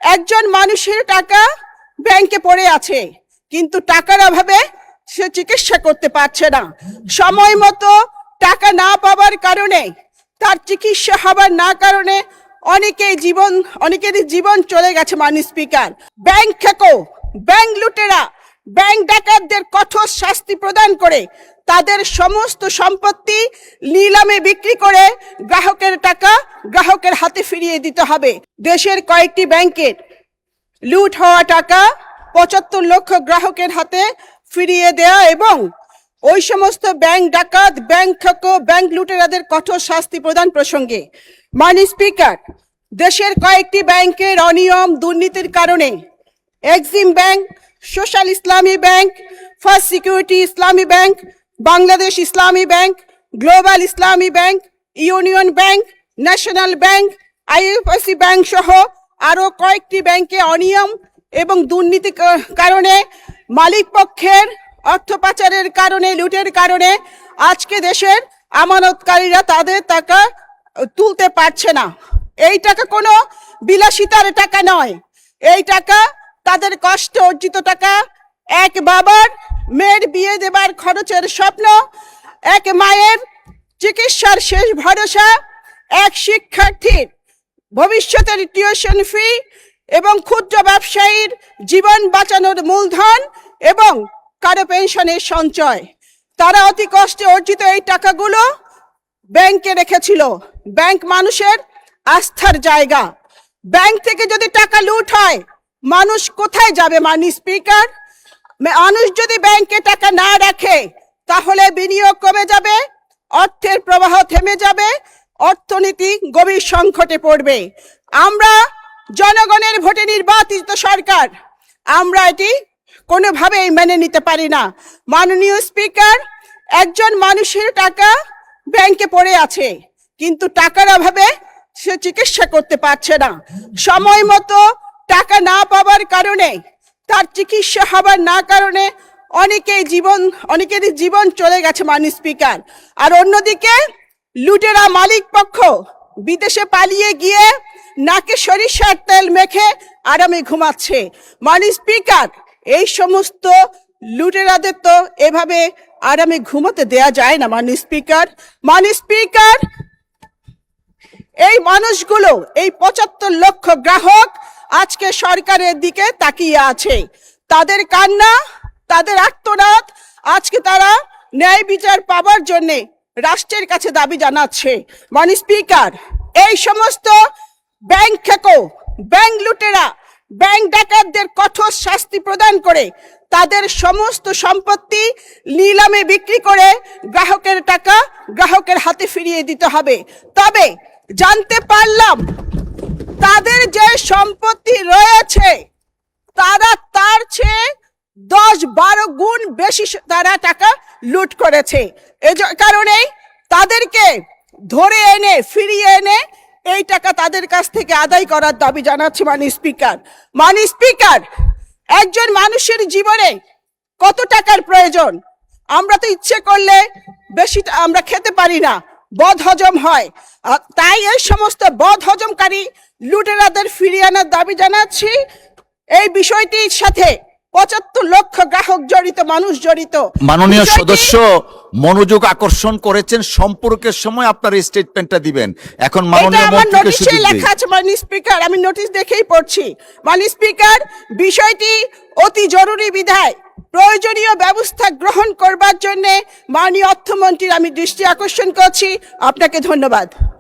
একজন মানুষের টাকা ব্যাংকে পড়ে আছে, কিন্তু টাকার অভাবে সে চিকিৎসা করতে পারছে না। সময় মতো টাকা না পাওয়ার কারণে, তার চিকিৎসা হবার না কারণে অনেকেরই জীবন চলে গেছে। মাননীয় স্পিকার, ব্যাংক ঠেকো, ব্যাংক লুটেরা, ব্যাংক ডাকাতদের কঠোর শাস্তি প্রদান করে তাদের সমস্ত সম্পত্তি নিলামে বিক্রি করে গ্রাহকের টাকা গ্রাহকের হাতে ফিরিয়ে দিতে হবে। দেশের কয়েকটি ব্যাংকের লুট হওয়া টাকা ৭৫ লক্ষ গ্রাহকের হাতে ফিরিয়ে দেয়া এবং ওই সমস্ত ব্যাংক ডাকাত, ব্যাংক ঠেকো, ব্যাংক লুটেরাদের কঠোর শাস্তি প্রদান প্রসঙ্গে মাননীয় স্পিকার, দেশের কয়েকটি ব্যাংকের অনিয়ম দুর্নীতির কারণে এক্সিম ব্যাংক, সোশ্যাল ইসলামী ব্যাংক, ফার্স্ট সিকিউরিটি ইসলামী ব্যাংক, বাংলাদেশ ইসলামী ব্যাংক, গ্লোবাল ইসলামী bank, union bank, national bank, IFIC bank সহ আরো কয়েকটি ব্যাংকে অনিয়ম এবং দুর্নীতির কারণে, মালিক পক্ষের অর্থ পাচারের কারণে, লুটের কারণে আজকে দেশের আমানতকারীরা তাদের টাকা তুলতে পারছে না। এই টাকা কোনো বিলাসিতার টাকা নয়, এই টাকা তাদের কষ্ট অর্জিত টাকা। এক বাবার মেয়ের বিয়ে দেবার খরচের স্বপ্ন, এক মায়ের চিকিৎসার শেষ ভরসা, এক শিক্ষার্থীর ভবিষ্যতের টিউশন ফি এবং ক্ষুদ্র ব্যবসায়ীর জীবন বাঁচানোর মূলধন এবং কারো পেনশনের সঞ্চয়। তারা অতি কষ্টে অর্জিত এই টাকাগুলো ব্যাংকে রেখেছিল। ব্যাংক মানুষের আস্থার জায়গা। ব্যাংক থেকে যদি টাকা লুট হয়, মানুষ কোথায় যাবে? মাননীয় স্পিকার, মানুষ যদি ব্যাংকে টাকা না রাখে তাহলে বিনিয়োগ কমে যাবে, অর্থের প্রবাহ থেমে যাবে, অর্থনীতি গভীর সংকটে পড়বে। আমরা জনগণের ভোটে নির্বাচিত সরকার, আমরা এটি কোনোভাবেই মেনে নিতে পারি না। মাননীয় স্পিকার, একজন মানুষের টাকা ব্যাংকে পড়ে আছে, কিন্তু টাকার অভাবে সে চিকিৎসা করতে পারছে না। সময় মতো টাকা না পাওয়ার কারণে, তার চিকিৎসা হবার না কারণে অনেকেরই জীবন চলে গেছে। মাননীয় স্পিকার, আর অন্যদিকে লুটেরা মালিক পক্ষ বিদেশে পালিয়ে গিয়ে নাকে সরিষার তেল মেখে আরামে ঘুমাচ্ছে। মাননীয় স্পিকার, এই সমস্ত লুটেরাদের তো এভাবে আরামে ঘুমাতে দেয়া যায় না। মাননীয় স্পিকার, এই মানুষগুলো, এই ৭৫ লক্ষ গ্রাহক আজকে সরকারের দিকে তাকিয়ে আছে। তাদের কান্না, তাদের আর্তনাদ, আজকে তারা ন্যায় বিচার পাবার জন্য রাষ্ট্রের কাছে দাবি জানাচ্ছে। মাননীয় স্পিকার, এই সমস্ত ব্যাংক ঠেকো, ব্যাংক লুটেরা, ব্যাংক ডাকাতদের কঠোর শাস্তি প্রদান করে তাদের সমস্ত সম্পত্তি নিলামে বিক্রি করে গ্রাহকের টাকা গ্রাহকের হাতে ফিরিয়ে দিতে হবে। তবে জানতে পারলাম তাদের যে সম্পত্তি রয়েছে তারা তার চেয়ে ১০-১২ গুণ বেশি তারা টাকা লুট করেছে। এই কারণেই তাদেরকে ধরে এনে ফিরিয়ে এনে এই টাকা তাদের কাছ থেকে আদায় করার দাবি জানাচ্ছি। মাননীয় স্পিকার, একজন মানুষের জীবনে কত টাকার প্রয়োজন? আমরা তো ইচ্ছে করলে বেশি আমরা খেতে পারি না, বদ হজম হয়। তাই এই সমস্ত বদ হজমকারী লুটেরাদের ফিরিয়ে আনার দাবি জানাচ্ছি। এই বিষয়টির সাথে ৭৫ লক্ষ গ্রাহক জড়িত, মানুষ জড়িত। মাননীয় সদস্য মনোযোগ আকর্ষণ করেছেন, সম্পর্কের সময় আপনার স্টেটমেন্টটা দিবেন। এখন মাননীয় মন্ত্রীকে সুযোগ দিন। লেখা আছে মাননীয় স্পিকার, আমি নোটিশ দেখেই পড়ছি। মাননীয় স্পিকার, বিষয়টি অতি জরুরি বিধায় প্রয়োজনীয় ব্যবস্থা গ্রহণ করবার জন্য মাননীয় অর্থমন্ত্রীর আমি দৃষ্টি আকর্ষণ করছি। আপনাকে ধন্যবাদ।